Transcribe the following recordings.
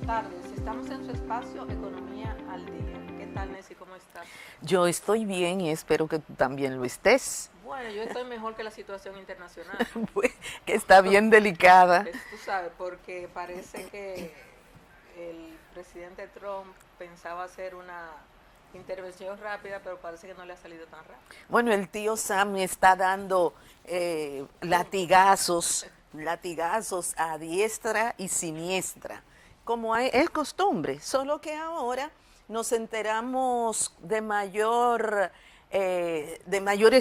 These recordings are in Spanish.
tardes. Estamos en su espacio Economía al Día. ¿Qué tal, Nessie? ¿Cómo estás? Yo estoy bien y espero que tú también lo estés. Bueno, yo estoy mejor que la situación internacional. Que está bien delicada. Tú sabes, porque parece que el presidente Trump pensaba hacer una intervención rápida, pero parece que no le ha salido tan rápido. Bueno, el tío Sam está dando latigazos a diestra y siniestra, como es costumbre, solo que ahora nos enteramos de mayores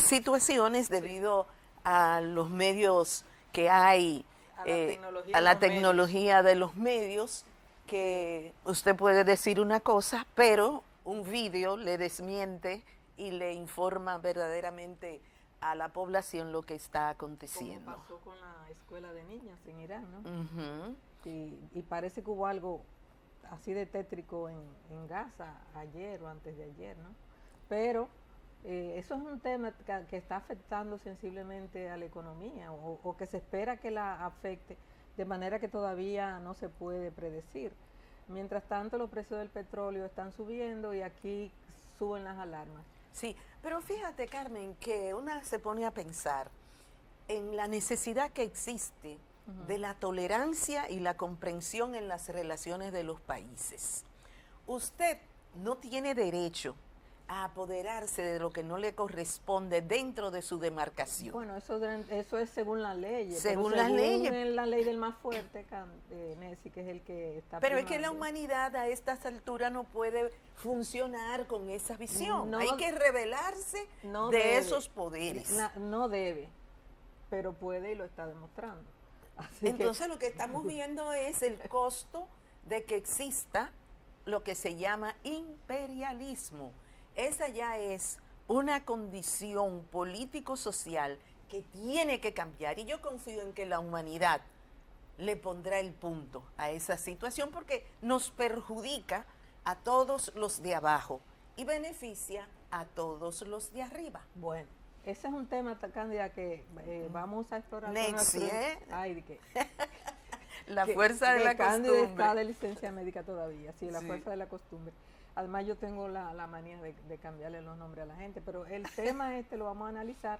situaciones debido a los medios que hay, a la tecnología de los medios, que usted puede decir una cosa, pero un vídeo le desmiente y le informa verdaderamente a la población lo que está aconteciendo. Como pasó con la escuela de niñas en Irán, ¿no? Y parece que hubo algo así de tétrico en Gaza ayer o antes de ayer, ¿no? Pero eso es un tema que está afectando sensiblemente a la economía o que se espera que la afecte de manera que todavía no se puede predecir. Mientras tanto, los precios del petróleo están subiendo y aquí suben las alarmas. Sí, pero fíjate, Carmen, que una se pone a pensar en la necesidad que existe de la tolerancia y la comprensión en las relaciones de los países. Usted no tiene derecho a apoderarse de lo que no le corresponde dentro de su demarcación. Bueno, eso es según las leyes. Según las leyes. La ley del más fuerte, Nessie, que es el que está Pero primando. es que la humanidad a estas alturas no puede funcionar con esa visión. No, hay que rebelarse de esos poderes. No debe, pero puede y lo está demostrando. Entonces lo que estamos viendo es el costo de que exista lo que se llama imperialismo. Esa ya es una condición político-social que tiene que cambiar y yo confío en que la humanidad le pondrá el punto a esa situación porque nos perjudica a todos los de abajo y beneficia a todos los de arriba. Bueno, ese es un tema, Cándida, que vamos a explorar. Nessie, Ay, ¿de qué? La fuerza de la Cándida costumbre. está de licencia médica todavía, sí, la fuerza de la costumbre. Además yo tengo la manía de cambiarle los nombres a la gente, pero el tema lo vamos a analizar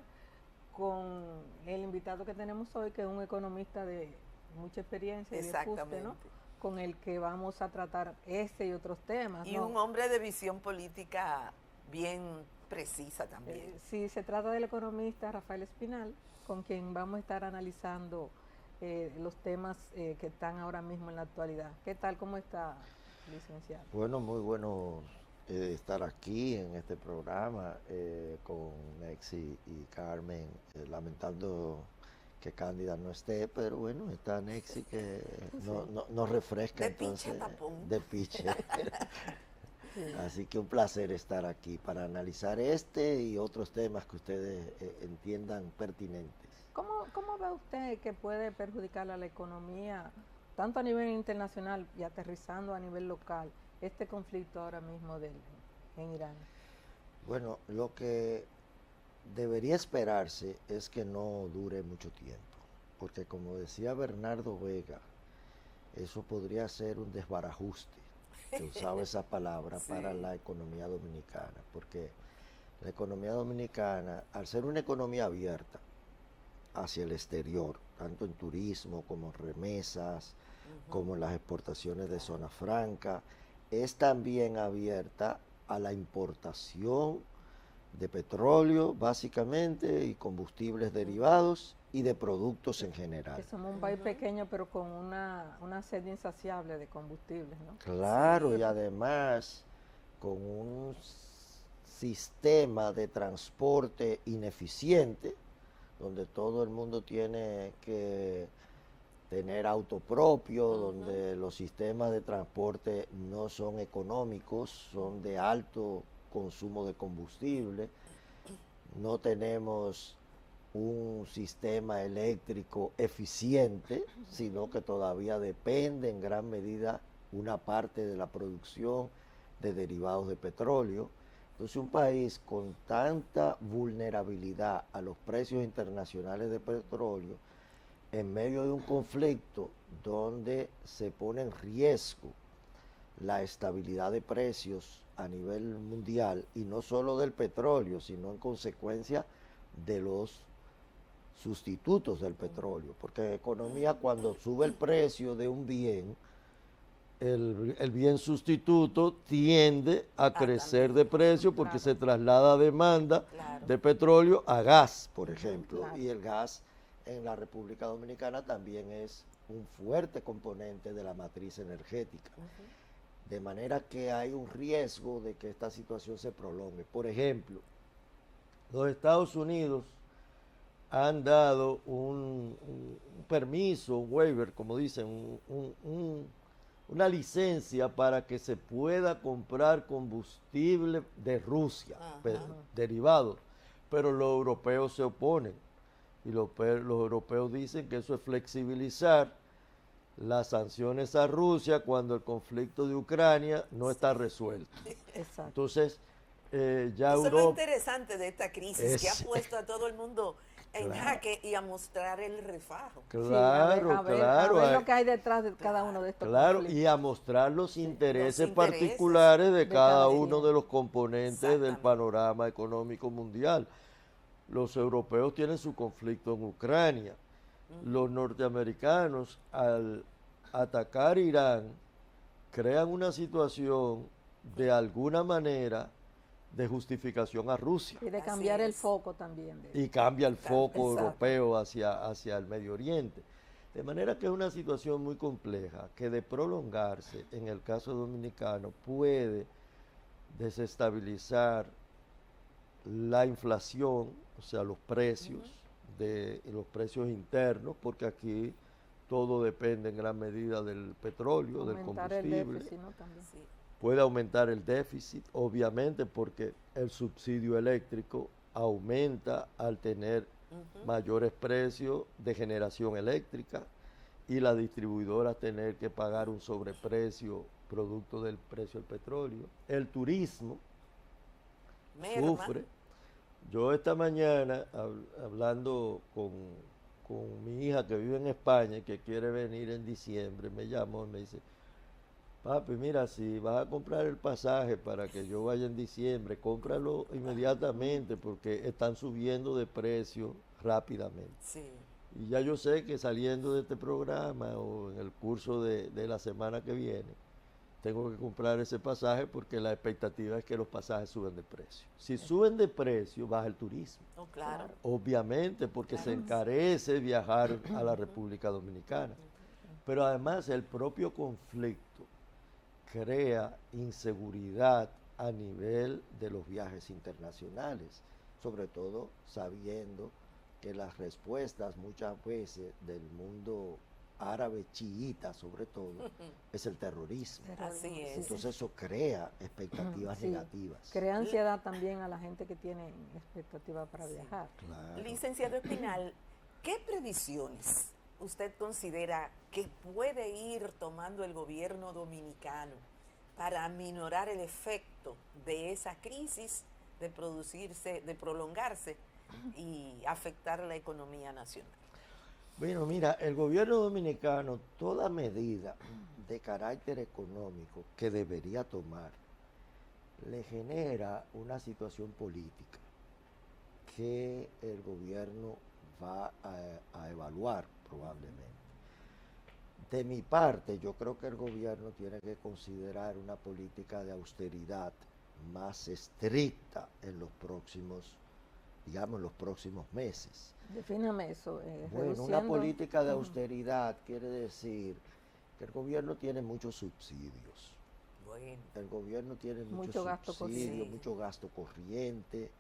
con el invitado que tenemos hoy, que es un economista de mucha experiencia y de fuste, ¿no? Con el que vamos a tratar y otros temas. Y ¿no? un hombre de visión política bien precisa también. Sí, se trata del economista Rafael Espinal, con quien vamos a estar analizando los temas que están ahora mismo en la actualidad. ¿Qué tal? ¿Cómo está, licenciado? Bueno, muy bueno estar aquí en este programa con Nexi y Carmen, lamentando que Cándida no esté, pero bueno, está Nexi que nos refresca De entonces piche, tapón. de piche. Así que un placer estar aquí para analizar este y otros temas que ustedes entiendan pertinentes. ¿Cómo ve usted que puede perjudicar a la economía, tanto a nivel internacional y aterrizando a nivel local, este conflicto ahora mismo en Irán? Bueno, lo que debería esperarse es que no dure mucho tiempo, porque como decía Bernardo Vega, eso podría ser un desbarajuste, que usaba esa palabra para la economía dominicana, porque la economía dominicana, al ser una economía abierta hacia el exterior, tanto en turismo como en remesas, como en las exportaciones de zona franca, es también abierta a la importación de petróleo, básicamente, y combustibles derivados, y de productos en general. Que somos un país pequeño, pero con una sed insaciable de combustibles, ¿no? Claro, y además con un sistema de transporte ineficiente, donde todo el mundo tiene que tener auto propio, donde los sistemas de transporte no son económicos, son de alto consumo de combustible, no tenemos un sistema eléctrico eficiente, sino que todavía depende en gran medida una parte de la producción de derivados de petróleo. Entonces un país con tanta vulnerabilidad a los precios internacionales de petróleo, en medio de un conflicto donde se pone en riesgo la estabilidad de precios a nivel mundial, y no solo del petróleo, sino en consecuencia de los sustitutos del petróleo, porque en economía cuando sube el precio de un bien, el bien sustituto tiende a crecer de precio porque se traslada demanda de petróleo a gas, por ejemplo, y el gas en la República Dominicana también es un fuerte componente de la matriz energética. De manera que hay un riesgo de que esta situación se prolongue. Por ejemplo, los Estados Unidos han dado un permiso, un waiver, como dicen, una licencia para que se pueda comprar combustible de Rusia, derivado, pero los europeos se oponen y los europeos dicen que eso es flexibilizar las sanciones a Rusia cuando el conflicto de Ucrania no está resuelto. Exacto. Entonces, ya eso Europa... es lo interesante de esta crisis, que ha puesto a todo el mundo en jaque y a mostrar el refajo. Claro, a ver lo que hay detrás de cada uno de estos conflictos. Y a mostrar los intereses particulares de cada uno de los componentes del panorama económico mundial. Los europeos tienen su conflicto en Ucrania. Los norteamericanos, al atacar Irán, crean una situación de alguna manera de justificación a Rusia. Y de cambiar el foco también. Y cambia el foco europeo hacia el Medio Oriente. De manera que es una situación muy compleja que, de prolongarse, en el caso dominicano, puede desestabilizar la inflación, o sea, los precios, los precios internos, porque aquí todo depende en gran medida del petróleo, del combustible. El déficit, ¿no? También. Sí. Puede aumentar el déficit, obviamente, porque el subsidio eléctrico aumenta al tener mayores precios de generación eléctrica y las distribuidoras tener que pagar un sobreprecio producto del precio del petróleo. El turismo sufre. Yo esta mañana, hablando con mi hija que vive en España y que quiere venir en diciembre, me llamó y me dice: papi, mira, si vas a comprar el pasaje para que yo vaya en diciembre, cómpralo inmediatamente porque están subiendo de precio rápidamente. Sí. Y ya yo sé que saliendo de este programa o en el curso de la semana que viene, tengo que comprar ese pasaje porque la expectativa es que los pasajes suben de precio. Si suben de precio, baja el turismo. Claro. Obviamente, porque se encarece viajar a la República Dominicana. Pero además el propio conflicto crea inseguridad a nivel de los viajes internacionales, sobre todo sabiendo que las respuestas muchas veces del mundo árabe chiita, sobre todo, es el terrorismo. Así es. Entonces eso crea expectativas negativas. Crea ansiedad también a la gente que tiene expectativas para viajar. Claro. Licenciado Espinal, ¿qué previsiones usted considera que puede ir tomando el gobierno dominicano para aminorar el efecto de esa crisis de prolongarse y afectar la economía nacional? Bueno, mira, el gobierno dominicano, toda medida de carácter económico que debería tomar, le genera una situación política que el gobierno va a evaluar probablemente. De mi parte, yo creo que el gobierno tiene que considerar una política de austeridad más estricta en los próximos meses. Defíname eso. Bueno, una política de austeridad quiere decir que el gobierno tiene muchos subsidios. Bueno. El gobierno tiene muchos subsidios, mucho gasto corriente,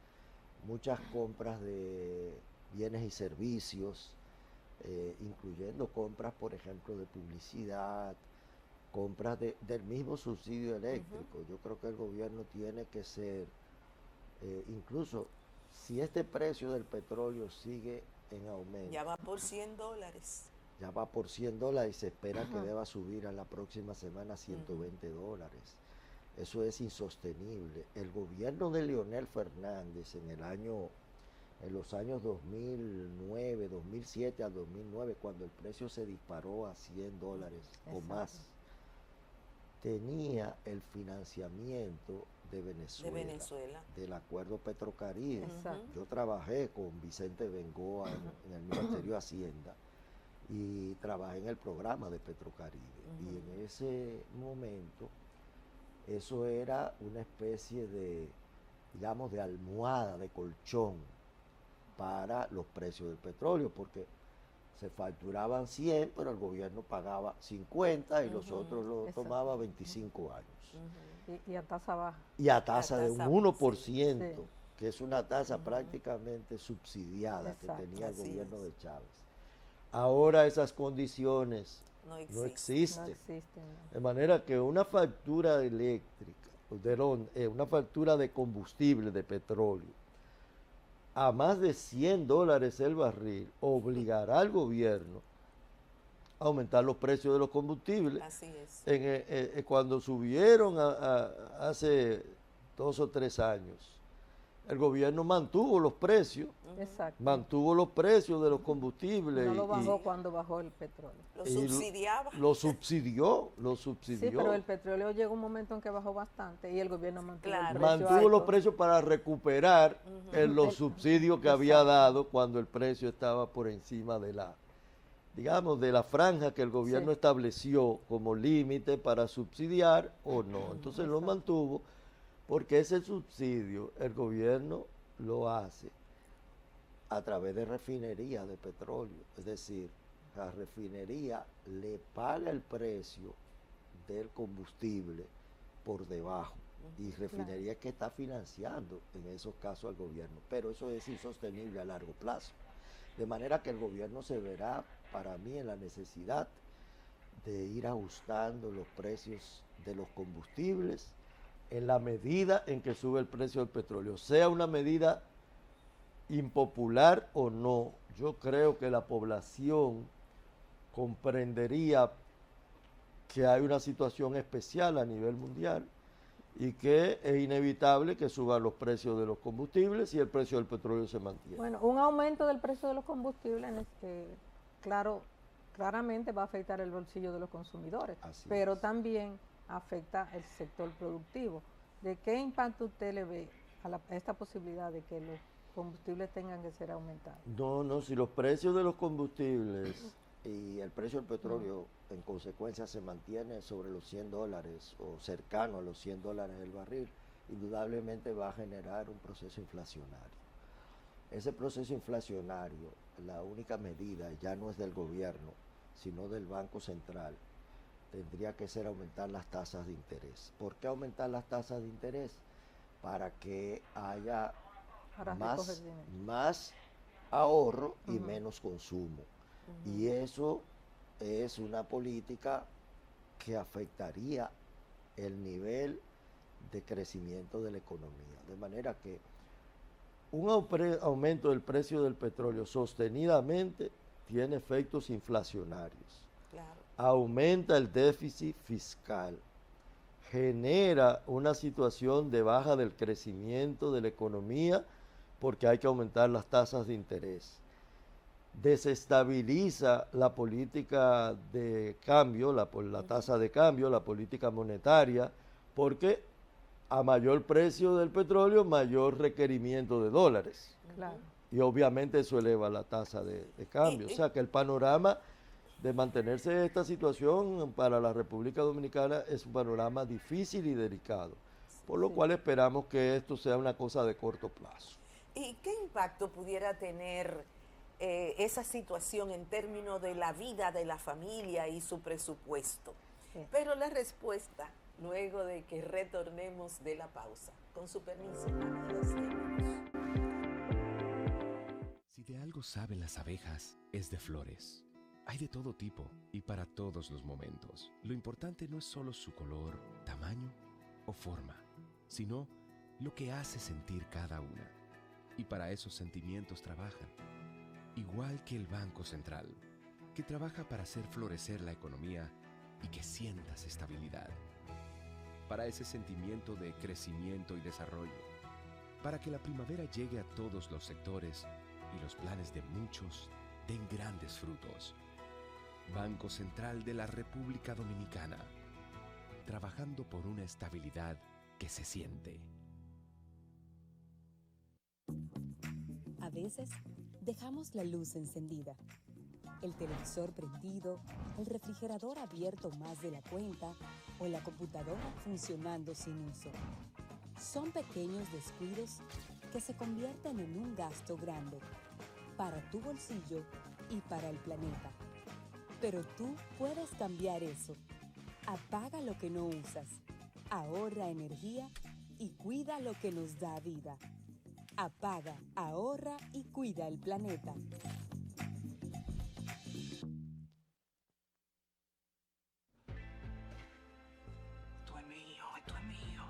muchas compras de bienes y servicios, incluyendo compras, por ejemplo, de publicidad, compras del mismo subsidio eléctrico. Yo creo que el gobierno tiene que ser, incluso si este precio del petróleo sigue en aumento. Ya va por $100. Ya va por $100 y se espera que deba subir a la próxima semana a $120. Eso es insostenible. El gobierno de Leonel Fernández en los años 2009, 2007 al 2009, cuando el precio se disparó a $100 o más, tenía el financiamiento de Venezuela, del acuerdo Petrocaribe. Exacto. Yo trabajé con Vicente Bengoa en el Ministerio de Hacienda y trabajé en el programa de Petrocaribe. Y en ese momento eso era una especie de, digamos, de almohada, de colchón para los precios del petróleo, porque se facturaban 100, pero el gobierno pagaba 50 y los otros lo tomaba 25 años. Y a tasa baja. Y a tasa de un 1%, sí, que es una tasa prácticamente subsidiada que Exacto. tenía el Así gobierno es. de Chávez. Ahora esas condiciones No no existe. existen. No existen. ¿no? De manera que una factura eléctrica, una factura de combustible, de petróleo, a más de $100 el barril, obligará al gobierno a aumentar los precios de los combustibles. Así es. Cuando subieron hace 2 o 3 años, el gobierno mantuvo los precios, Exacto. mantuvo los precios de los combustibles. No lo bajó cuando bajó el petróleo. Lo subsidiaba. Lo subsidió. Sí, pero el petróleo llegó un momento en que bajó bastante y el gobierno mantuvo el precio mantuvo alto. los precios para recuperar los subsidios que había dado cuando el precio estaba por encima de la, digamos, de la franja que el gobierno estableció como límite para subsidiar o no. Entonces lo mantuvo porque ese subsidio el gobierno lo hace a través de refinerías de petróleo. Es decir, la refinería le paga el precio del combustible por debajo. Y refinería que está financiando en esos casos al gobierno. Pero eso es insostenible a largo plazo. De manera que el gobierno se verá, para mí, en la necesidad de ir ajustando los precios de los combustibles en la medida en que sube el precio del petróleo. Sea una medida impopular o no, yo creo que la población comprendería que hay una situación especial a nivel mundial y que es inevitable que suban los precios de los combustibles y el precio del petróleo se mantiene. Bueno, un aumento del precio de los combustibles, claramente va a afectar el bolsillo de los consumidores, pero también afecta el sector productivo. ¿De qué impacto usted le ve a esta posibilidad de que los combustibles tengan que ser aumentados? No, si los precios de los combustibles y el precio del petróleo en consecuencia se mantiene sobre los $100 o cercano a los $100 el barril, indudablemente va a generar un proceso inflacionario. Ese proceso inflacionario, la única medida ya no es del gobierno, sino del Banco Central, tendría que ser aumentar las tasas de interés. ¿Por qué aumentar las tasas de interés? Para que haya más ahorro y menos consumo. Y eso es una política que afectaría el nivel de crecimiento de la economía. De manera que un aumento del precio del petróleo sostenidamente tiene efectos inflacionarios. Claro. Aumenta el déficit fiscal, genera una situación de baja del crecimiento de la economía porque hay que aumentar las tasas de interés. Desestabiliza la política de cambio, la tasa de cambio, la política monetaria, porque a mayor precio del petróleo, mayor requerimiento de dólares. Claro. Y obviamente eso eleva la tasa de cambio. O sea que el panorama de mantenerse esta situación para la República Dominicana es un panorama difícil y delicado, por lo cual esperamos que esto sea una cosa de corto plazo. ¿Y qué impacto pudiera tener esa situación en términos de la vida de la familia y su presupuesto? Sí. Pero la respuesta, luego de que retornemos de la pausa. Con su permiso, amigos. Si de algo saben las abejas, es de flores. Hay de todo tipo y para todos los momentos. Lo importante no es solo su color, tamaño o forma, sino lo que hace sentir cada una. Y para esos sentimientos trabajan. Igual que el Banco Central, que trabaja para hacer florecer la economía y que sientas estabilidad. Para ese sentimiento de crecimiento y desarrollo. Para que la primavera llegue a todos los sectores y los planes de muchos den grandes frutos. Banco Central de la República Dominicana. trabajando por una estabilidad que se siente. A veces dejamos la luz encendida, el televisor prendido, el refrigerador abierto más de la cuenta o la computadora funcionando sin uso. Son pequeños descuidos que se convierten en un gasto grande para tu bolsillo y para el planeta. Pero tú puedes cambiar eso. Apaga lo que no usas, ahorra energía y cuida lo que nos da vida. Apaga, ahorra y cuida el planeta. Esto es mío.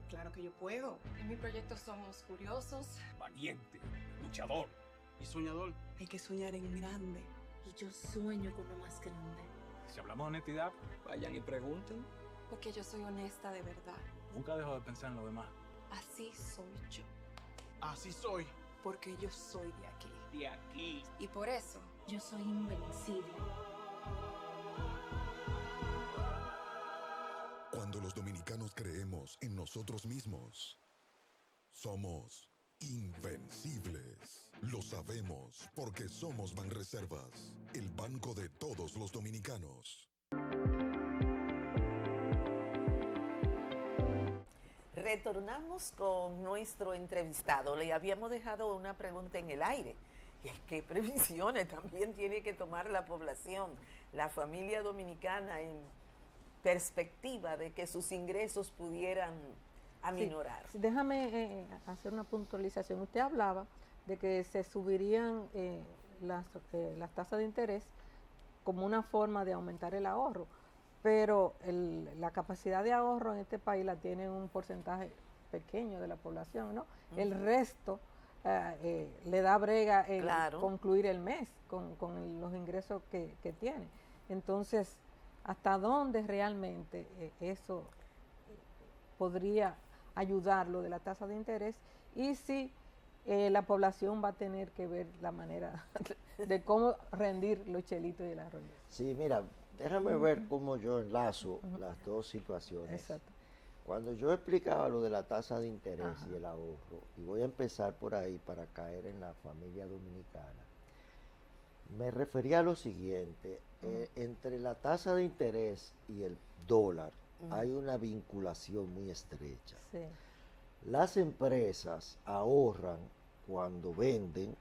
Claro que yo puedo. En mi proyecto somos curiosos. Valiente, luchador y soñador. Hay que soñar en grande. Y yo sueño con lo más grande. Si hablamos de honestidad, vayan y pregunten. Porque yo soy honesta de verdad. Nunca dejo de pensar en lo demás. Así soy yo. Así soy. Porque yo soy de aquí. De aquí. Y por eso yo soy invencible. Cuando los dominicanos creemos en nosotros mismos, somos invencibles. Lo sabemos porque somos Banreservas, el banco de todos los dominicanos. Retornamos con nuestro entrevistado. Le habíamos dejado una pregunta en el aire. Y es qué previsiones también tiene que tomar la población, la familia dominicana, en perspectiva de que sus ingresos pudieran aminorar. Sí, déjame hacer una puntualización. Usted hablaba de que se subirían las tasas de interés como una forma de aumentar el ahorro, pero la capacidad de ahorro en este país la tiene un porcentaje pequeño de la población, ¿no? Uh-huh. El resto le da brega concluir el mes con los ingresos que tiene. Entonces, ¿hasta dónde realmente eso podría ayudar lo de la tasa de interés? Y si la población va a tener que ver la manera de cómo rendir los chelitos y el arroz. Sí, mira, déjame ver cómo yo enlazo las dos situaciones. Exacto. Cuando yo explicaba lo de la tasa de interés y el ahorro, y voy a empezar por ahí para caer en la familia dominicana, me refería a lo siguiente: entre la tasa de interés y el dólar hay una vinculación muy estrecha. Sí. Las empresas ahorran cuando venden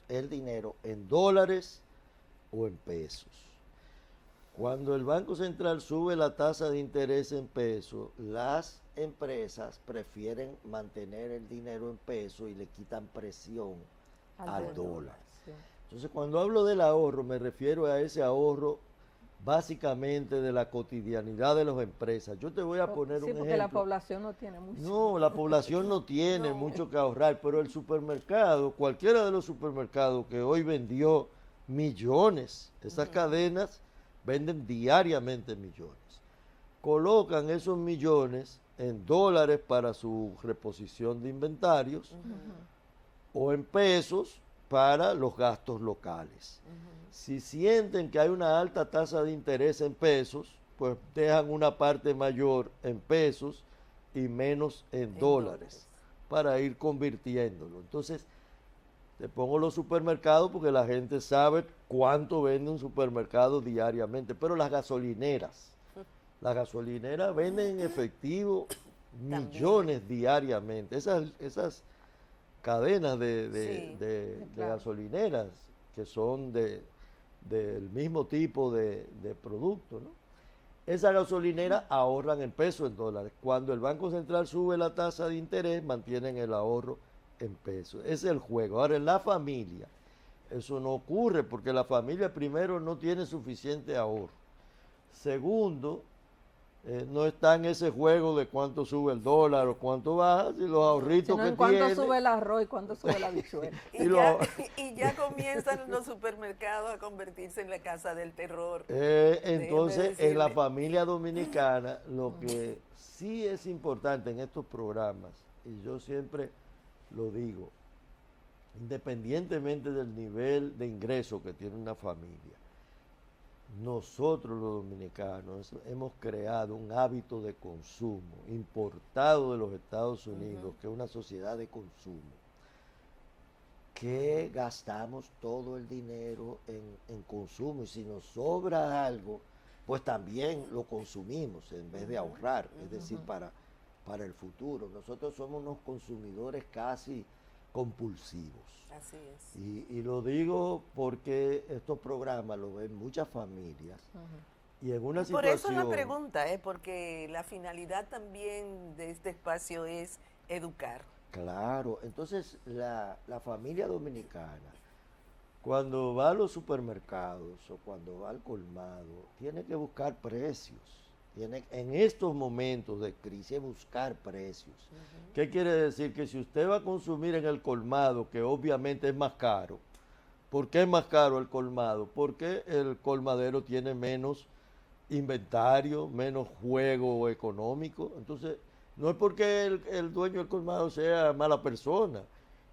el dinero en dólares o en pesos. Cuando el Banco Central sube la tasa de interés en pesos, las empresas prefieren mantener el dinero en pesos y le quitan presión al dólar. Sí. Entonces, cuando hablo del ahorro, me refiero a ese ahorro básicamente de la cotidianidad de las empresas. Yo te voy a poner un ejemplo. Sí, porque la población no tiene mucho. No, la población no tiene mucho que ahorrar, pero el supermercado, cualquiera de los supermercados que hoy vendió millones, esas cadenas venden diariamente millones, colocan esos millones en dólares para su reposición de inventarios o en pesos para los gastos locales. Si sienten que hay una alta tasa de interés en pesos, pues dejan una parte mayor en pesos y menos en dólares para ir convirtiéndolo. Entonces, te pongo los supermercados porque la gente sabe cuánto vende un supermercado diariamente, pero las gasolineras venden en efectivo millones diariamente. Esas cadenas de gasolineras que son del mismo tipo de producto, ¿no? Esas gasolineras ahorran en pesos, en dólares. Cuando el Banco Central sube la tasa de interés, mantienen el ahorro en pesos. Ese es el juego. Ahora, en la familia, eso no ocurre porque la familia, primero, no tiene suficiente ahorro. Segundo, no está en ese juego de cuánto sube el dólar o cuánto baja, si los ahorritos que tiene. Cuánto sube el arroz y cuánto sube la habichuela. y ya comienzan los supermercados a convertirse en la casa del terror. Entonces, en la familia dominicana, lo que sí es importante en estos programas, y yo siempre lo digo, independientemente del nivel de ingreso que tiene una familia, nosotros los dominicanos hemos creado un hábito de consumo importado de los Estados Unidos, que es una sociedad de consumo, que gastamos todo el dinero en consumo, y si nos sobra algo, pues también lo consumimos en vez de ahorrar, es decir, para el futuro. Nosotros somos unos consumidores casi compulsivos. Así es. Y lo digo porque estos programas los ven muchas familias. Y en una Por situación... eso la pregunta, porque la finalidad también de este espacio es educar. Claro, entonces la familia dominicana, cuando va a los supermercados o cuando va al colmado, tiene que buscar precios. En estos momentos de crisis, buscar precios. ¿Qué quiere decir? Que si usted va a consumir en el colmado, que obviamente es más caro, ¿por qué es más caro el colmado? Porque el colmadero tiene menos inventario, menos juego económico. Entonces, no es porque el dueño del colmado sea mala persona,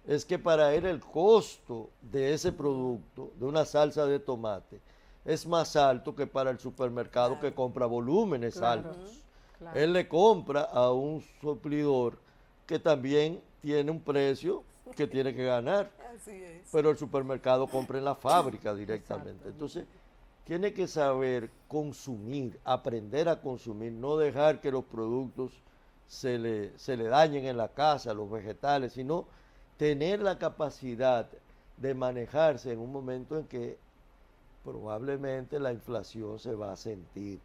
es que para él el costo de ese producto, de una salsa de tomate, es más alto que para el supermercado que compra volúmenes altos. Él le compra a un suplidor que también tiene un precio que tiene que ganar. Así es. Pero el supermercado compra en la fábrica directamente. Entonces, tiene que saber consumir, aprender a consumir, no dejar que los productos se le dañen en la casa, los vegetales, sino tener la capacidad de manejarse en un momento en que probablemente la inflación se va a sentir,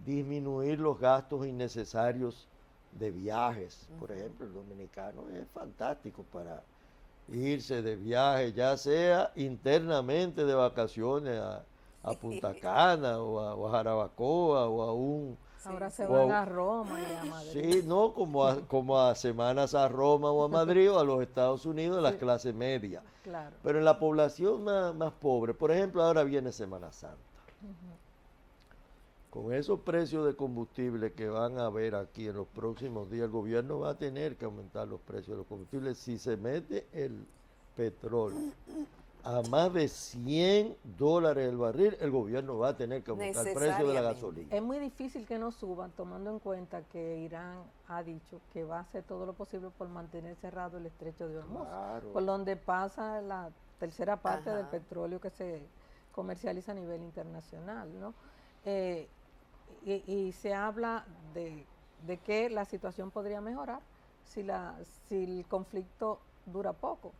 disminuir los gastos innecesarios de viajes. Por ejemplo, el dominicano es fantástico para irse de viaje, ya sea internamente de vacaciones a Punta Cana o a Jarabacoa o a un... Ahora se van a Roma y a Madrid. Sí, no, como a semanas a Roma o a Madrid o a los Estados Unidos, las clases medias. Claro. Pero en la población más pobre, por ejemplo, ahora viene Semana Santa. Con esos precios de combustible que van a haber aquí en los próximos días, el gobierno va a tener que aumentar los precios de los combustibles. Si se mete el petróleo a más de $100 el barril, el gobierno va a tener que aumentar el precio de la gasolina. Es muy difícil que no suban, tomando en cuenta que Irán ha dicho que va a hacer todo lo posible por mantener cerrado el estrecho de Hormuz, por donde pasa la tercera parte del petróleo que se comercializa a nivel internacional, ¿no? Y se habla de que la situación podría mejorar si el conflicto dura poco.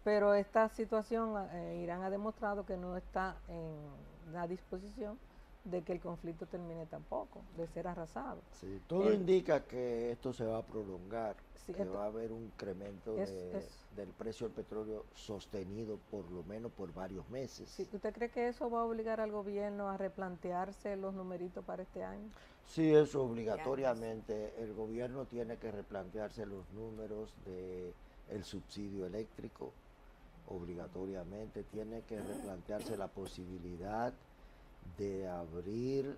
Pero esta situación, Irán ha demostrado que no está en la disposición de que el conflicto termine tampoco, de ser arrasado. Sí, todo indica que esto se va a prolongar, que va a haber un incremento del precio del petróleo sostenido por lo menos por varios meses. Sí, ¿usted cree que eso va a obligar al gobierno a replantearse los numeritos para este año? Sí, eso obligatoriamente. El gobierno tiene que replantearse los números del subsidio eléctrico, obligatoriamente. Tiene que replantearse la posibilidad de abrir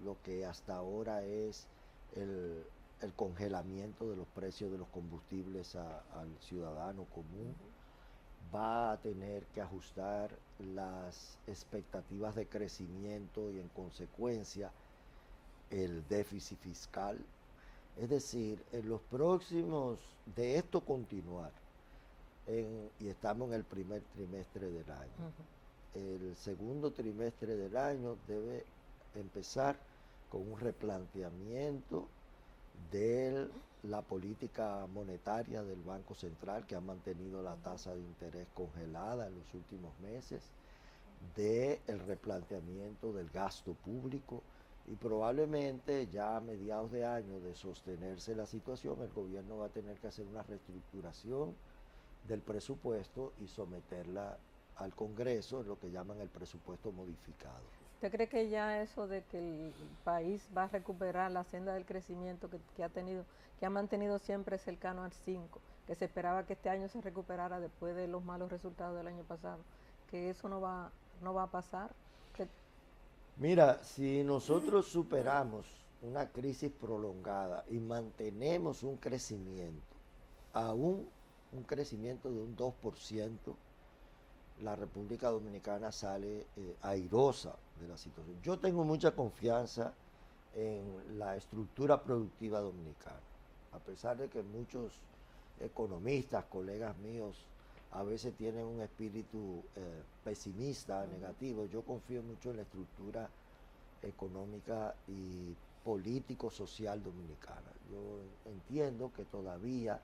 lo que hasta ahora es el congelamiento de los precios de los combustibles al ciudadano común. Va a tener que ajustar las expectativas de crecimiento y en consecuencia el déficit fiscal. Es decir, en los próximos, de esto continuar, y estamos en el primer trimestre del año. El segundo trimestre del año debe empezar con un replanteamiento de la política monetaria del Banco Central, que ha mantenido la tasa de interés congelada en los últimos meses, del replanteamiento del gasto público, y probablemente ya a mediados de año, de sostenerse la situación, el gobierno va a tener que hacer una reestructuración del presupuesto y someterla al Congreso, lo que llaman el presupuesto modificado. ¿Usted cree que ya eso de que el país va a recuperar la senda del crecimiento que ha mantenido siempre cercano al 5, que se esperaba que este año se recuperara después de los malos resultados del año pasado, que eso no va a pasar? Mira, si nosotros superamos una crisis prolongada y mantenemos un crecimiento, aún un crecimiento de un 2%, la República Dominicana sale airosa de la situación. Yo tengo mucha confianza en la estructura productiva dominicana, a pesar de que muchos economistas, colegas míos, a veces tienen un espíritu pesimista, negativo. Yo confío mucho en la estructura económica y político-social dominicana. Yo entiendo que todavía,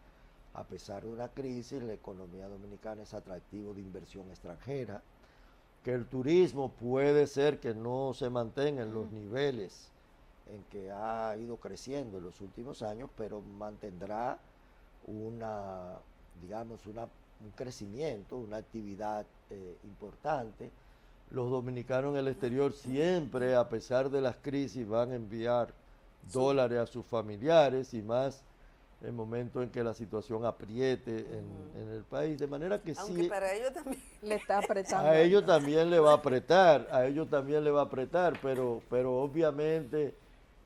a pesar de una crisis, la economía dominicana es atractivo de inversión extranjera, que el turismo puede ser que no se mantenga en los niveles en que ha ido creciendo en los últimos años, pero mantendrá una, digamos, un crecimiento, una actividad importante. Los dominicanos en el exterior siempre, a pesar de las crisis, van a enviar dólares a sus familiares y más en momentos en que la situación apriete en el país, de manera que aunque sí, para ellos también Le está apretando. a ellos también le va a apretar, pero obviamente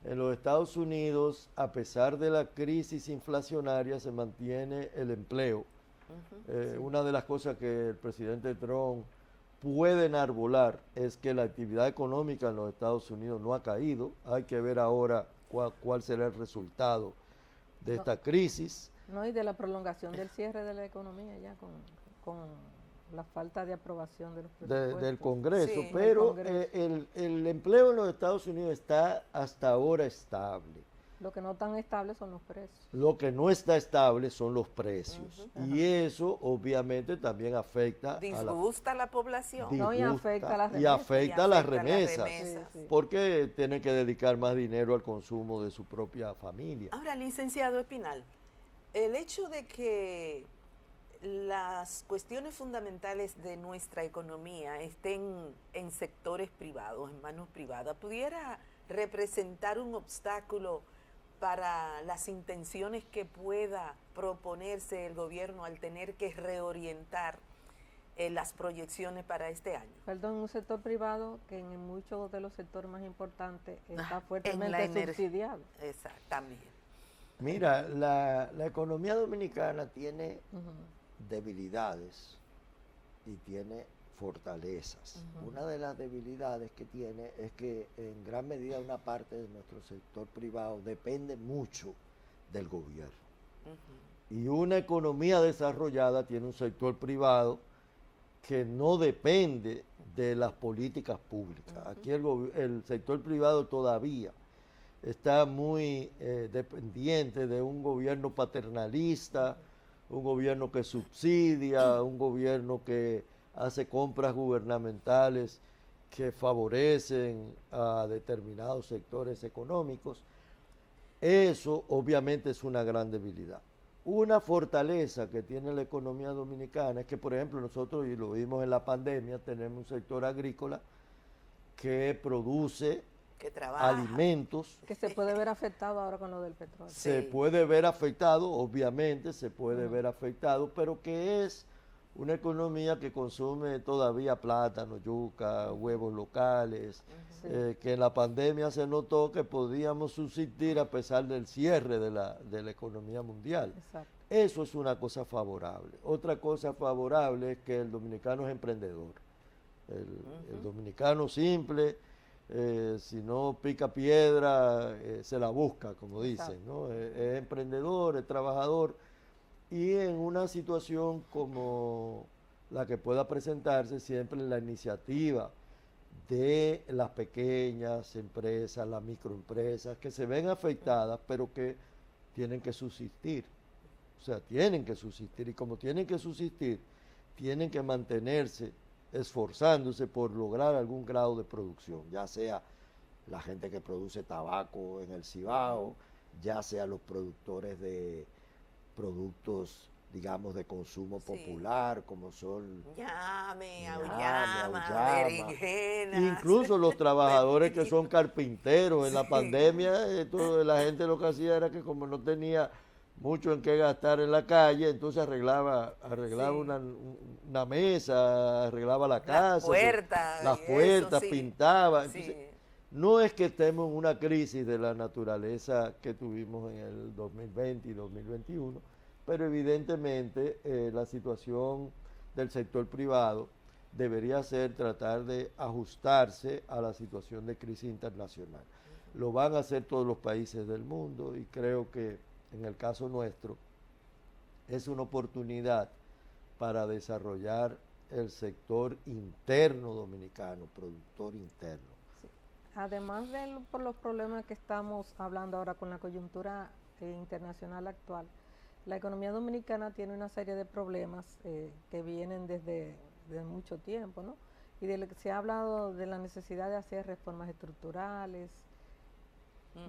en los Estados Unidos, a pesar de la crisis inflacionaria, se mantiene el empleo. Una de las cosas que el presidente Trump puede enarbolar es que la actividad económica en los Estados Unidos no ha caído. Hay que ver ahora cuál será el resultado de esta crisis. No, y de la prolongación del cierre de la economía ya con la falta de aprobación de los presupuestos. Del Congreso, Sí, pero del Congreso. el empleo en los Estados Unidos está hasta ahora estable. Lo que no tan estable son los precios. Lo que no está estable son los precios. Y eso obviamente también afecta disgusta a la población. No, y afecta a las y remesas. afecta a las afecta a las remesas, remesas. Sí, sí. porque tienen que dedicar más dinero al consumo de su propia familia. Ahora, licenciado Espinal, el hecho de que las cuestiones fundamentales de nuestra economía estén en sectores privados, en manos privadas, pudiera representar un obstáculo para las intenciones que pueda proponerse el gobierno al tener que reorientar las proyecciones para este año. Perdón, un sector privado que en muchos de los sectores más importantes está En la fuertemente energía. subsidiado. Exactamente. Mira, la economía dominicana tiene debilidades y tiene fortalezas. Una de las debilidades que tiene es que en gran medida una parte de nuestro sector privado depende mucho del gobierno. Y una economía desarrollada tiene un sector privado que no depende de las políticas públicas. Aquí el sector privado todavía está muy dependiente de un gobierno paternalista, un gobierno que subsidia, un gobierno que hace compras gubernamentales que favorecen a determinados sectores económicos. Eso obviamente es una gran debilidad. Una fortaleza que tiene la economía dominicana es que, por ejemplo, nosotros, y lo vimos en la pandemia, tenemos un sector agrícola que produce Que trabaja. alimentos. Que se puede ver afectado ahora con lo del petróleo. Se Sí. puede ver afectado, obviamente se puede ver afectado, pero que es una economía que consume todavía plátano, yuca, huevos locales, que en la pandemia se notó que podíamos subsistir a pesar del cierre de la economía mundial. Exacto. Eso es una cosa favorable. Otra cosa favorable es que el dominicano es emprendedor. El dominicano simple, si no pica piedra, se la busca, como dicen, ¿no? Es emprendedor, es trabajador, y en una situación como la que pueda presentarse, siempre la iniciativa de las pequeñas empresas, las microempresas, que se ven afectadas, pero que tienen que subsistir. O sea, tienen que subsistir, y como tienen que subsistir, tienen que mantenerse esforzándose por lograr algún grado de producción, ya sea la gente que produce tabaco en el Cibao, ya sea los productores de productos, digamos, de consumo popular, como son Ñame, ñame, auyama, auyama. berenjenas. Incluso los trabajadores que son carpinteros. En la pandemia, la gente lo que hacía era que como no tenía mucho en qué gastar en la calle, entonces arreglaba una mesa, arreglaba la casa, las puertas, pintaba. Entonces, no es que estemos en una crisis de la naturaleza que tuvimos en el 2020 y 2021, pero evidentemente la situación del sector privado debería ser tratar de ajustarse a la situación de crisis internacional. Lo van a hacer todos los países del mundo y creo que en el caso nuestro es una oportunidad para desarrollar el sector interno dominicano, productor interno. Sí. Además de por los problemas que estamos hablando ahora con la coyuntura internacional actual, la economía dominicana tiene una serie de problemas que vienen desde mucho tiempo, ¿no? Y de lo que se ha hablado de la necesidad de hacer reformas estructurales.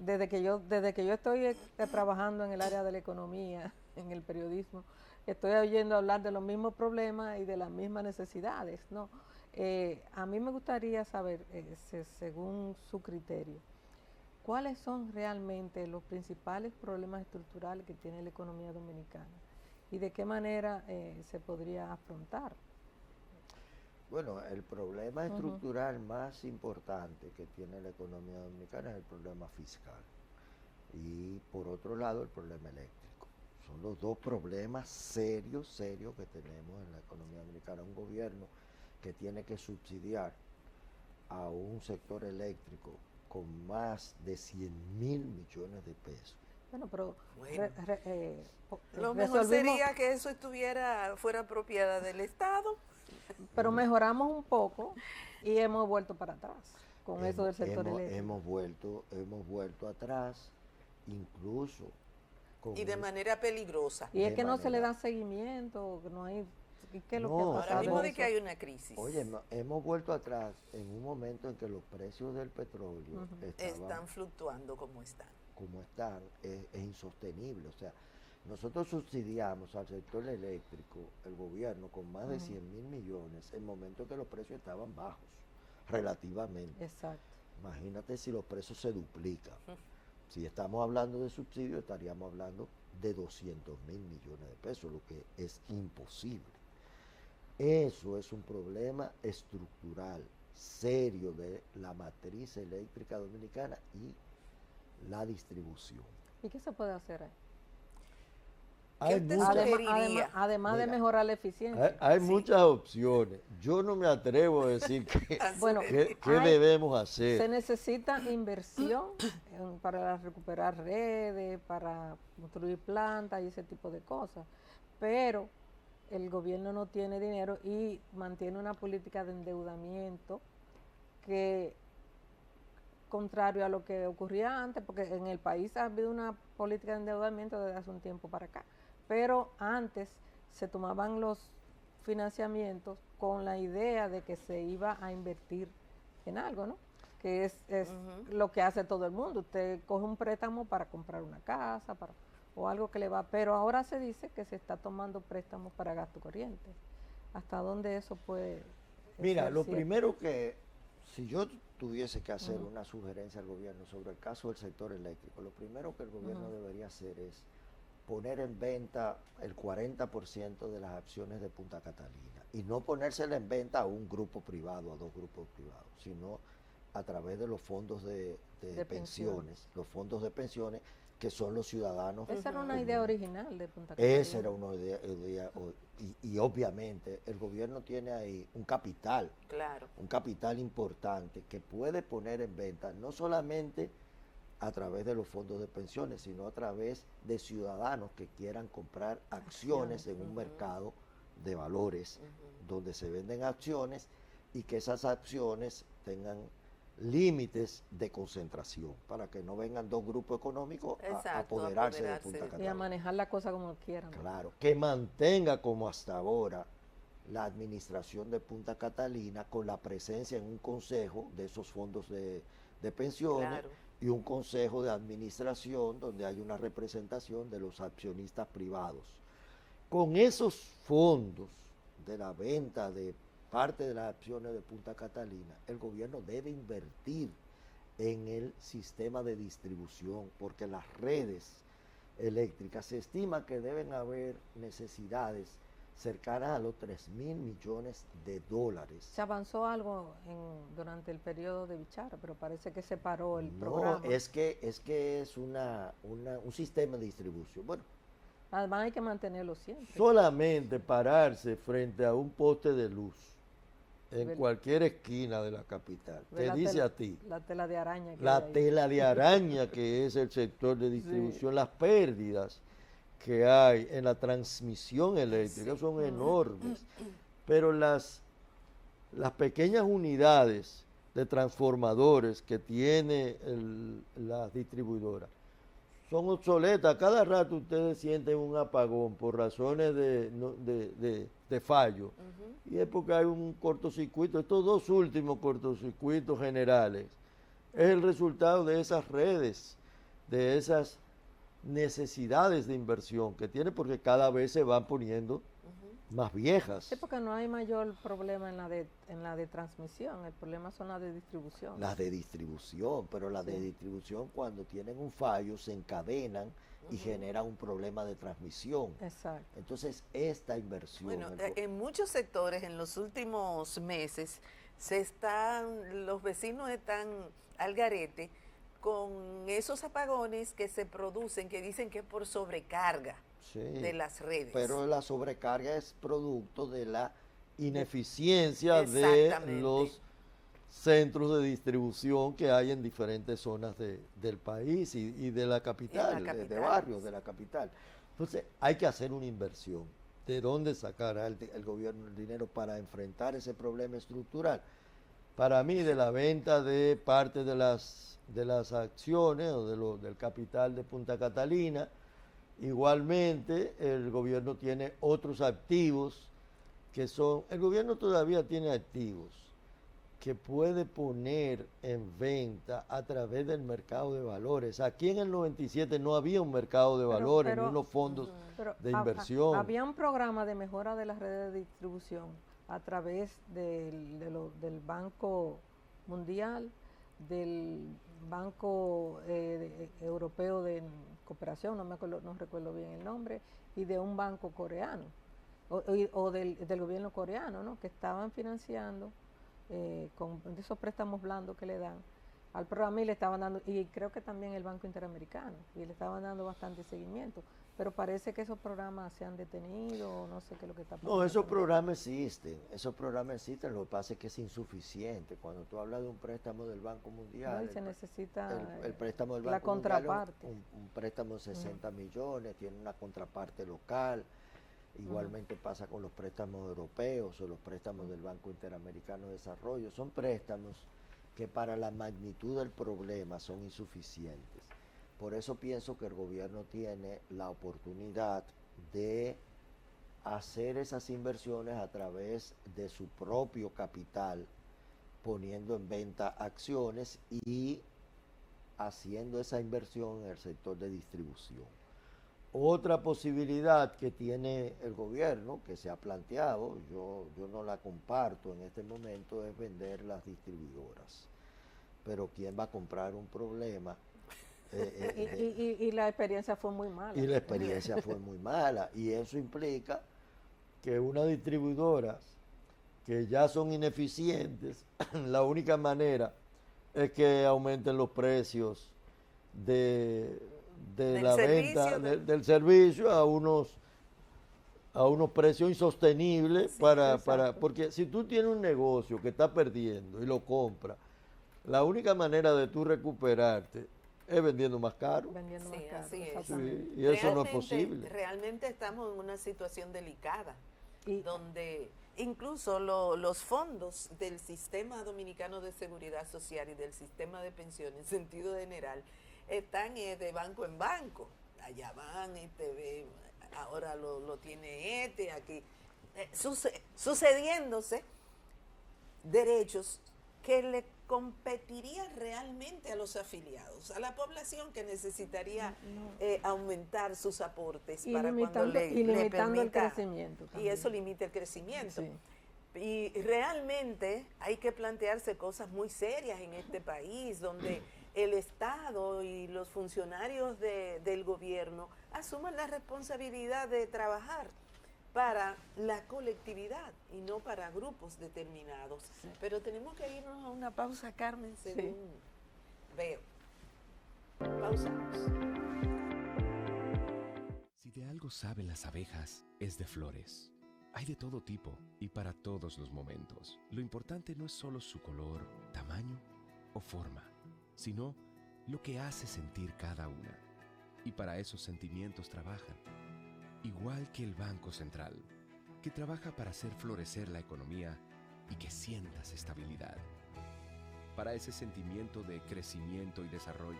Desde que yo estoy trabajando en el área de la economía, en el periodismo, estoy oyendo hablar de los mismos problemas y de las mismas necesidades, ¿no? A mí me gustaría saber, según su criterio, ¿cuáles son realmente los principales problemas estructurales que tiene la economía dominicana y de qué manera se podría afrontar? Bueno, el problema estructural más importante que tiene la economía dominicana es el problema fiscal y por otro lado el problema eléctrico. Son los dos problemas serios que tenemos en la economía dominicana. Un gobierno que tiene que subsidiar a un sector eléctrico con más de 100.000 millones de pesos. Bueno, pero lo mejor sería que eso fuera propiedad del Estado. Pero mejoramos un poco y hemos vuelto para atrás con eso del sector eléctrico. Hemos vuelto atrás, incluso. Y de manera peligrosa. Y es que no se le da seguimiento, no hay... ¿Qué es lo que ha pasado? Ahora mismo de que hay una crisis. Oye, hemos vuelto atrás en un momento en que los precios del petróleo están fluctuando como están. Es insostenible. O sea, nosotros subsidiamos al sector eléctrico, el gobierno, con más de 100.000 millones en momentos que los precios estaban bajos, relativamente. Exacto. Imagínate si los precios se duplican. Si estamos hablando de subsidio, estaríamos hablando de 200.000 millones de pesos, lo que es imposible. Eso es un problema estructural, serio de la matriz eléctrica dominicana y la distribución. ¿Y qué se puede hacer ahí? Además de mejorar la eficiencia. Hay muchas opciones. Yo no me atrevo a decir qué debemos hacer. Se necesita inversión para recuperar redes, para construir plantas y ese tipo de cosas. Pero el gobierno no tiene dinero y mantiene una política de endeudamiento que, contrario a lo que ocurría antes, porque en el país ha habido una política de endeudamiento desde hace un tiempo para acá. Pero antes se tomaban los financiamientos con la idea de que se iba a invertir en algo, ¿no? Que es lo que hace todo el mundo. Usted coge un préstamo para comprar una casa o algo que le va, pero ahora se dice que se está tomando préstamos para gasto corriente. ¿Hasta dónde eso puede Mira, ser lo cierto? primero que, si yo tuviese que hacer una sugerencia al gobierno sobre el caso del sector eléctrico, lo primero que el gobierno debería hacer es poner en venta el 40% de las acciones de Punta Catalina y no ponérsela en venta a un grupo privado, a dos grupos privados, sino a través de los fondos de pensiones, los fondos de pensiones que son los ciudadanos. Esa era una idea original de Punta Catalina. Esa era una idea y obviamente el gobierno tiene ahí un capital, un capital importante que puede poner en venta no solamente a través de los fondos de pensiones, sino a través de ciudadanos que quieran comprar acciones en un mercado de valores donde se venden acciones y que esas acciones tengan límites de concentración para que no vengan dos grupos económicos a apoderarse de Punta Catalina. Y a manejar la cosa como quieran. Claro, que mantenga como hasta ahora la administración de Punta Catalina con la presencia en un consejo de esos fondos de pensiones y un consejo de administración donde hay una representación de los accionistas privados. Con esos fondos de la venta de parte de las acciones de Punta Catalina, el gobierno debe invertir en el sistema de distribución, porque las redes eléctricas se estima que deben haber necesidades cercanas a los 3.000 millones de dólares. Se avanzó algo durante el periodo de Bichara, pero parece que se paró el programa. No, es que es un sistema de distribución. Bueno, además hay que mantenerlo siempre. Solamente pararse frente a un poste de luz en Ve- cualquier esquina de la capital, ve te la dice tela- a ti, La tela de araña. Que la hay ahí. tela de araña que es el sector de distribución, las pérdidas que hay en la transmisión eléctrica son enormes. Pero las pequeñas unidades de transformadores que tiene las distribuidoras son obsoletas. Cada rato ustedes sienten un apagón por razones de fallo. Y es porque hay un cortocircuito. Estos dos últimos cortocircuitos generales es el resultado de esas redes, de esas necesidades de inversión que tiene, porque cada vez se van poniendo más viejas. Sí, porque no hay mayor problema en la de transmisión, el problema son las de distribución. Las de distribución, pero las de distribución cuando tienen un fallo se encadenan y generan un problema de transmisión. Exacto. Entonces, esta inversión... Bueno, en muchos sectores en los últimos meses los vecinos están al garete con esos apagones que se producen, que dicen que es por sobrecarga de las redes. Pero la sobrecarga es producto de la ineficiencia de los centros de distribución que hay en diferentes zonas del país y de la capital, de barrios de la capital. Entonces, hay que hacer una inversión. ¿De dónde sacará el gobierno el dinero para enfrentar ese problema estructural? Para mí, de la venta de parte de las acciones o del capital de Punta Catalina. Igualmente, el gobierno tiene otros activos el gobierno todavía tiene activos que puede poner en venta a través del mercado de valores. Aquí en el 97 no había un mercado de valores ni unos fondos de inversión. Había un programa de mejora de las redes de distribución a través del Banco Mundial, del Banco Europeo de Cooperación, no recuerdo bien el nombre, y de un banco coreano, o del gobierno coreano, ¿no? Que estaban financiando con esos préstamos blandos que le dan al programa y le estaban dando, y creo que también el Banco Interamericano, y le estaban dando bastante seguimiento. Pero parece que esos programas se han detenido, no sé qué es lo que está pasando. No, esos programas existen, lo que pasa es que es insuficiente. Cuando tú hablas de un préstamo del Banco Mundial, no, se necesita el préstamo del la Banco contraparte. Mundial, un préstamo de 60 millones, tiene una contraparte local. Igualmente pasa con los préstamos europeos o los préstamos del Banco Interamericano de Desarrollo. Son préstamos que para la magnitud del problema son insuficientes. Por eso pienso que el gobierno tiene la oportunidad de hacer esas inversiones a través de su propio capital, poniendo en venta acciones y haciendo esa inversión en el sector de distribución. Otra posibilidad que tiene el gobierno, que se ha planteado, yo no la comparto en este momento, es vender las distribuidoras. Pero ¿quién va a comprar un problema? Y la experiencia fue muy mala. Y la experiencia fue muy mala. Y eso implica que unas distribuidoras que ya son ineficientes, la única manera es que aumenten los precios de la venta del servicio a unos precios insostenibles porque si tú tienes un negocio que está perdiendo y lo compras, la única manera de tú recuperarte es vendiendo más caro. Así es. Sí, y eso no es posible. Realmente estamos en una situación delicada, donde incluso los fondos del Sistema Dominicano de Seguridad Social y del Sistema de Pensiones en sentido general están de banco en banco. Allá van, ahora lo tiene aquí. Sucediéndose derechos que le competiría realmente a los afiliados, a la población que necesitaría aumentar sus aportes para cuando le permita, el crecimiento también. Y eso limita el crecimiento. Sí. Y realmente hay que plantearse cosas muy serias en este país, donde el Estado y los funcionarios del gobierno asuman la responsabilidad de trabajar para la colectividad y no para grupos determinados. Sí. Pero tenemos que irnos a una pausa, Carmen, según veo. Pausamos. Si de algo saben las abejas, es de flores. Hay de todo tipo y para todos los momentos. Lo importante no es solo su color, tamaño o forma, sino lo que hace sentir cada una. Y para esos sentimientos trabajan, igual que el Banco Central, que trabaja para hacer florecer la economía y que sientas estabilidad. Para ese sentimiento de crecimiento y desarrollo,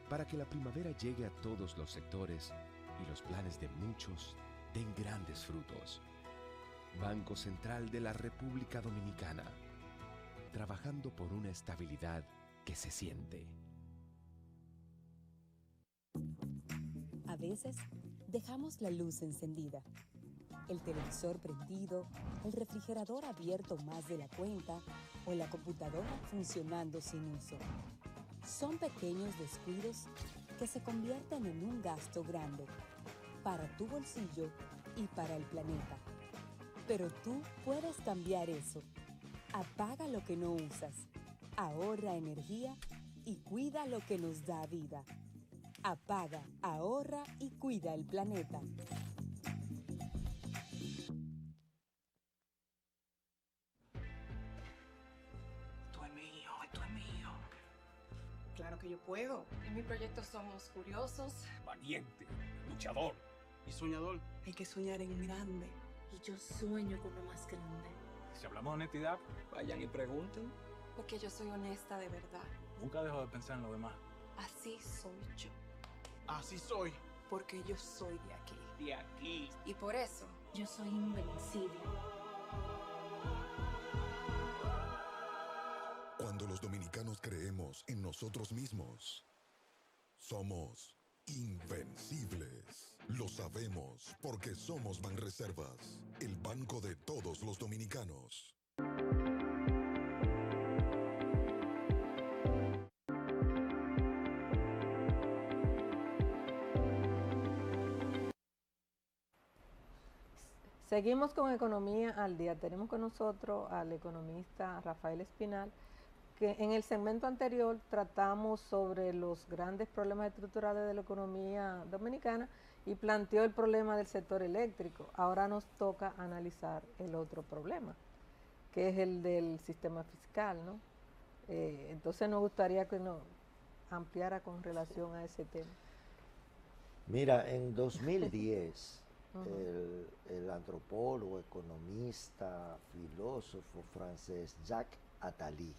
para que la primavera llegue a todos los sectores y los planes de muchos den grandes frutos. Banco Central de la República Dominicana, trabajando por una estabilidad que se siente. A veces dejamos la luz encendida, el televisor prendido, el refrigerador abierto más de la cuenta o la computadora funcionando sin uso. Son pequeños descuidos que se convierten en un gasto grande para tu bolsillo y para el planeta. Pero tú puedes cambiar eso. Apaga lo que no usas, ahorra energía y cuida lo que nos da vida. Apaga, ahorra y cuida el planeta. Esto es mío, esto es mío. Claro que yo puedo. En mi proyecto somos curiosos. Valiente, luchador y soñador. Hay que soñar en grande. Y yo sueño con lo más grande. Si hablamos de honestidad, vayan y pregunten. Porque yo soy honesta de verdad. Nunca dejo de pensar en lo demás. Así soy yo. Así soy. Porque yo soy de aquí. De aquí. Y por eso yo soy invencible. Cuando los dominicanos creemos en nosotros mismos, somos invencibles. Lo sabemos porque somos Banreservas, el banco de todos los dominicanos. Seguimos con Economía al Día. Tenemos con nosotros al economista Rafael Espinal, que en el segmento anterior tratamos sobre los grandes problemas estructurales de la economía dominicana y planteó el problema del sector eléctrico. Ahora nos toca analizar el otro problema, que es el del sistema fiscal, ¿no? Entonces nos gustaría que nos ampliara con relación a ese tema. Mira, en 2010... el antropólogo, economista, filósofo francés Jacques Attali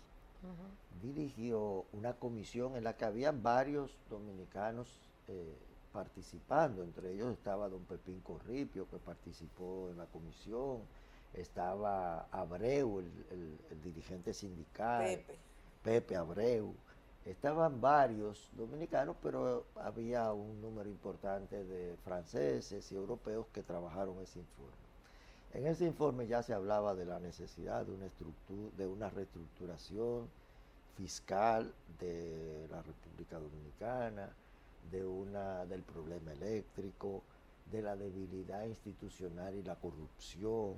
dirigió una comisión en la que había varios dominicanos participando. Entre ellos estaba don Pepín Corripio, que participó en la comisión, estaba Abreu, el dirigente sindical, Pepe Abreu. Estaban varios dominicanos, pero había un número importante de franceses y europeos que trabajaron ese informe. En ese informe ya se hablaba de la necesidad de una reestructuración fiscal de la República Dominicana, del problema eléctrico, de la debilidad institucional y la corrupción,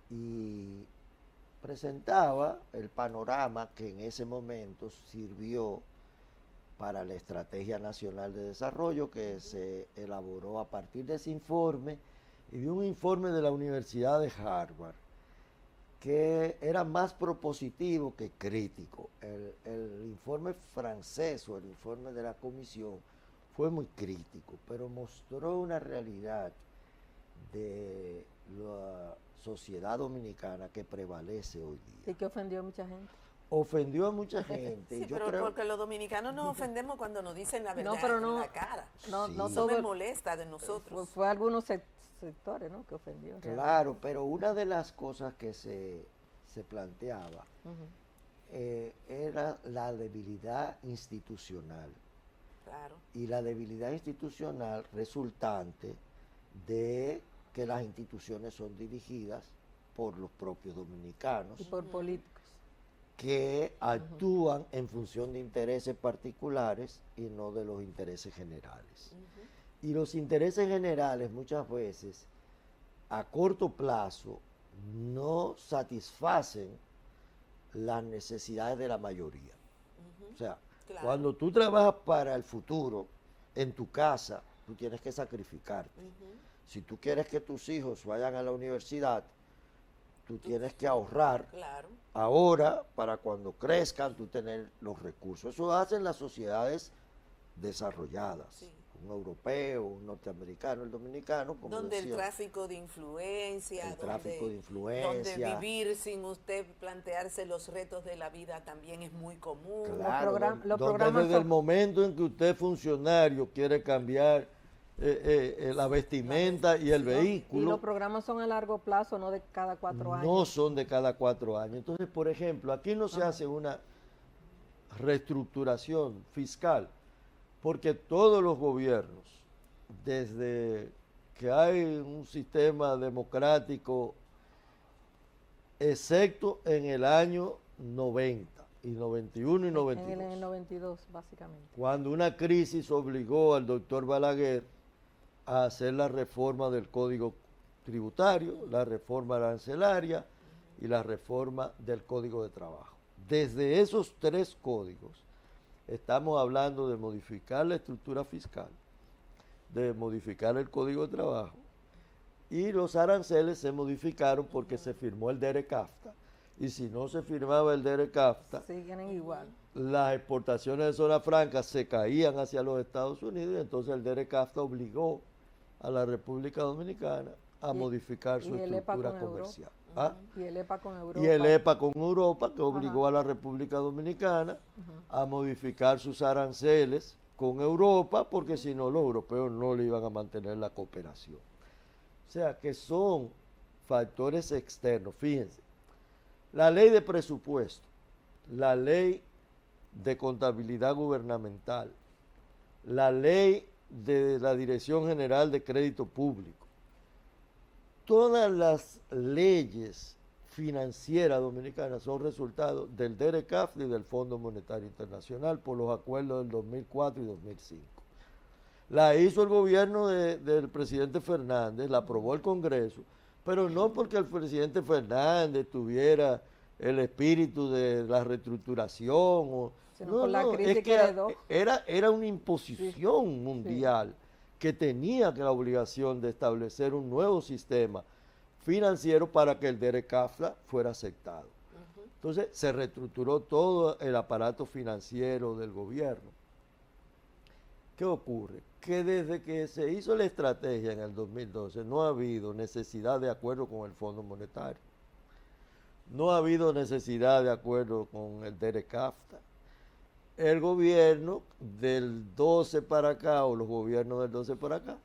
y presentaba el panorama que en ese momento sirvió para la Estrategia Nacional de Desarrollo, que se elaboró a partir de ese informe y de un informe de la Universidad de Harvard, que era más propositivo que crítico. El informe francés o el informe de la comisión fue muy crítico, pero mostró una realidad de la sociedad dominicana que prevalece hoy día. Y que ofendió a mucha gente. Ofendió a mucha gente. Sí, yo pero creo... porque los dominicanos nos ofendemos cuando nos dicen la verdad pero no, en la cara. No, Sí. no Eso todo me molesta de nosotros. fue algunos sectores, ¿no?, que ofendió. Claro, pero una de las cosas que se planteaba era la debilidad institucional. Claro. Y la debilidad institucional resultante de que las instituciones son dirigidas por los propios dominicanos Y por políticos. que actúan en función de intereses particulares y no de los intereses generales. Y los intereses generales muchas veces a corto plazo no satisfacen las necesidades de la mayoría. O sea, Claro. cuando tú trabajas para el futuro en tu casa, tú tienes que sacrificarte. Si tú quieres que tus hijos vayan a la universidad, tú tienes que ahorrar Claro. ahora para cuando crezcan tú tener los recursos. Eso hacen las sociedades desarrolladas. Sí. Un europeo, un norteamericano, el dominicano, como Donde el decía, tráfico de influencia, el tráfico de donde influencia. vivir sin usted plantearse los retos de la vida también es muy común. Claro, los donde programas desde el son- momento en que usted es funcionario quiere cambiar la vestimenta y el Y vehículo, los programas son a largo plazo, no de cada 4 años. no son de cada 4 años. Entonces, por ejemplo, aquí no se hace una reestructuración fiscal, porque todos los gobiernos, desde que hay un sistema democrático, excepto en el año 90 y 91 y 92, En el 92, básicamente. cuando una crisis obligó al doctor Balaguer a hacer la reforma del Código Tributario, la reforma arancelaria y la reforma del Código de Trabajo. Desde esos 3 códigos estamos hablando de modificar la estructura fiscal, de modificar el Código de Trabajo, y los aranceles se modificaron porque se firmó el DERECAFTA, y si no se firmaba el DERECAFTA, Siguen igual. las exportaciones de zona franca se caían hacia los Estados Unidos, y entonces el DERECAFTA obligó a la República Dominicana a modificar su y el EPA estructura con Europa. comercial. ¿Ah? Y el EPA con Europa. Y el EPA con Europa, que obligó a la República Dominicana a modificar sus aranceles con Europa, porque si no los europeos no le iban a mantener la cooperación. O sea que son factores externos. Fíjense, la ley de presupuesto, la ley de contabilidad gubernamental, la ley de la Dirección General de Crédito Público, todas las leyes financieras dominicanas son resultado del DERECAFTA y del Fondo Monetario Internacional por los acuerdos del 2004 y 2005. La hizo el gobierno del presidente Fernández, la aprobó el Congreso, pero no porque el presidente Fernández tuviera el espíritu de la reestructuración, Sino por la crisis es que heredó. era una imposición mundial que tenía la obligación de establecer un nuevo sistema financiero para que el DERECAFTA fuera aceptado. Entonces se reestructuró todo el aparato financiero del gobierno. ¿Qué ocurre? Que desde que se hizo la estrategia en el 2012 no ha habido necesidad de acuerdo con el Fondo Monetario. No ha habido necesidad de acuerdo con el DERECAFTA. El gobierno del 12 para acá, o los gobiernos del 12 para acá,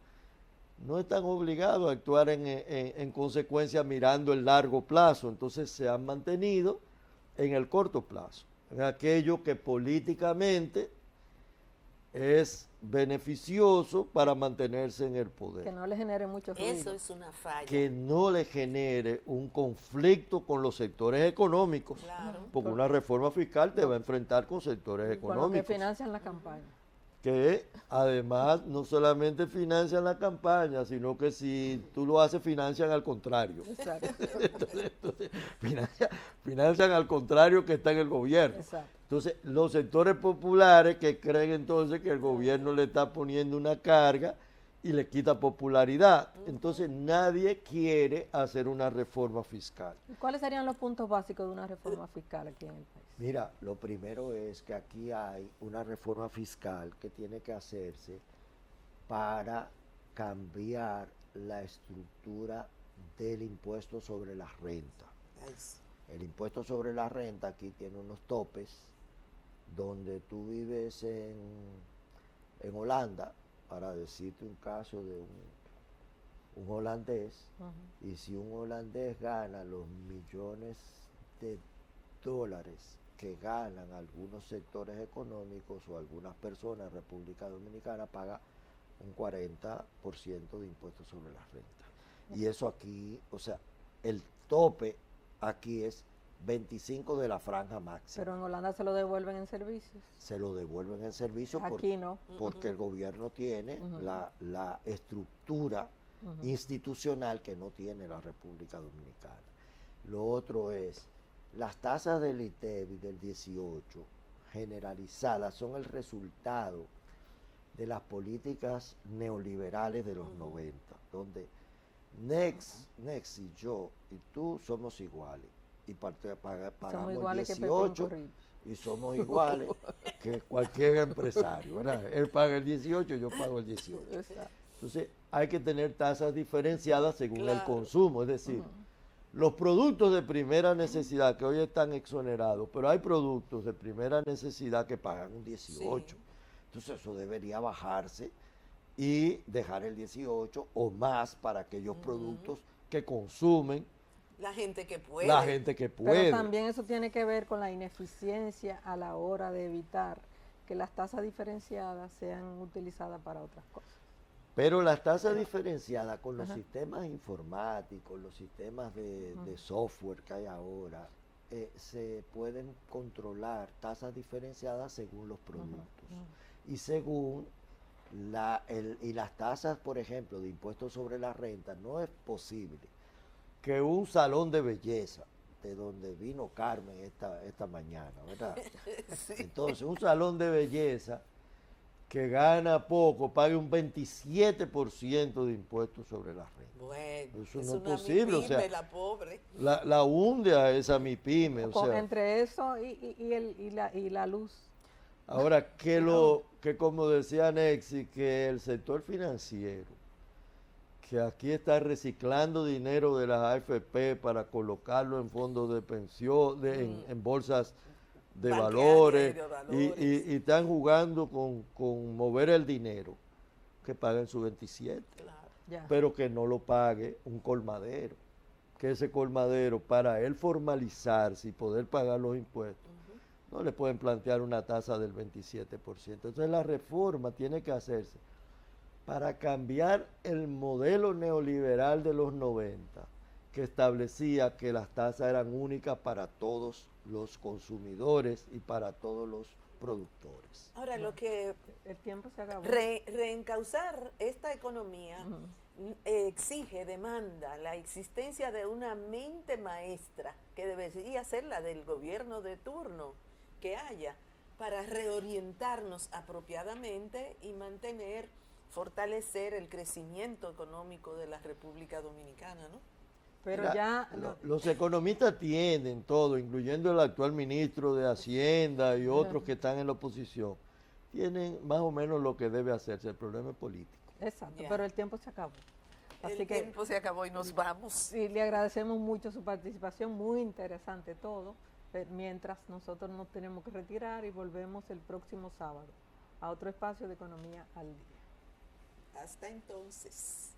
no están obligados a actuar en consecuencia mirando el largo plazo. Entonces se han mantenido en el corto plazo, en aquello que políticamente es beneficioso para mantenerse en el poder. Que no le genere mucho ruido. Eso es una falla. Que no le genere un conflicto con los sectores económicos, Claro. porque una reforma fiscal te va a enfrentar con sectores Con lo que económicos, financian la campaña. que además no solamente financian la campaña, sino que si tú lo haces, financian al contrario. Exacto. Entonces, financian al contrario que está en el gobierno. Exacto. Entonces, los sectores populares que creen entonces que el gobierno le está poniendo una carga y le quita popularidad. Entonces, nadie quiere hacer una reforma fiscal. ¿Y cuáles serían los puntos básicos de una reforma fiscal aquí en el país? Mira, lo primero es que aquí hay una reforma fiscal que tiene que hacerse para cambiar la estructura del impuesto sobre la renta. Ay, sí. El impuesto sobre la renta aquí tiene unos topes donde tú vives en Holanda, para decirte un caso de un holandés, y si un holandés gana los millones de dólares que ganan algunos sectores económicos o algunas personas en República Dominicana, paga un 40% de impuestos sobre la renta. Y eso aquí, o sea, el tope aquí es 25 de la franja máxima. Pero en Holanda se lo devuelven en servicios. Se lo devuelven en servicio Aquí no. porque el gobierno tiene la estructura institucional que no tiene la República Dominicana. Lo otro es, las tasas del ITEVI del 18 generalizadas son el resultado de las políticas neoliberales de los 90, donde Nex y yo y tú somos iguales y pagamos iguales el que Pepón 18 Corripio. y somos iguales que cualquier empresario, ¿verdad? Él paga el 18, yo pago el 18. Exacto. Entonces hay que tener tasas diferenciadas según el Claro. consumo, es decir, los productos de primera necesidad que hoy están exonerados, pero hay productos de primera necesidad que pagan un 18. Sí. Entonces eso debería bajarse y dejar el 18 o más para aquellos productos que consumen La gente que puede. la gente que puede. Pero también eso tiene que ver con la ineficiencia a la hora de evitar que las tasas diferenciadas sean utilizadas para otras cosas. Pero las tasas diferenciadas con los sistemas informáticos, los sistemas de software que hay ahora, se pueden controlar tasas diferenciadas según los productos y según y las tasas, por ejemplo, de impuestos sobre la renta. No es posible que un salón de belleza, de donde vino Carmen esta mañana, ¿verdad? Sí. Entonces, un salón de belleza que gana poco pague un 27% de impuestos sobre la renta. Bueno, Eso es no es una posible, o MIPYME, sea, la pobre. la hunde a esa MIPYME, o sea. Entre eso y la luz. Ahora, que como decía Nexi, que el sector financiero, que aquí está reciclando dinero de las AFP para colocarlo en fondos de pensión, en bolsas de valores, y están jugando con mover el dinero, que paguen su 27, Claro. pero que no lo pague un colmadero, que ese colmadero, para él formalizarse y poder pagar los impuestos, no le pueden plantear una tasa del 27%. Entonces la reforma tiene que hacerse para cambiar el modelo neoliberal de los 90, que establecía que las tasas eran únicas para todos los consumidores y para todos los productores. Ahora, lo que El tiempo se acabó. reencauzar esta economía exige, demanda la existencia de una mente maestra, que debería ser la del gobierno de turno que haya, para reorientarnos apropiadamente y fortalecer el crecimiento económico de la República Dominicana, ¿no? Pero Mira, ya los economistas tienen todo, incluyendo el actual ministro de Hacienda y otros que están en la oposición, tienen más o menos lo que debe hacerse. El problema es político. exacto, Ya. pero el tiempo se acabó. Así El que tiempo se acabó y nos vamos. sí, le agradecemos mucho su participación, muy interesante todo. Mientras nosotros nos tenemos que retirar y volvemos el próximo sábado a otro espacio de Economía al Día. Hasta entonces.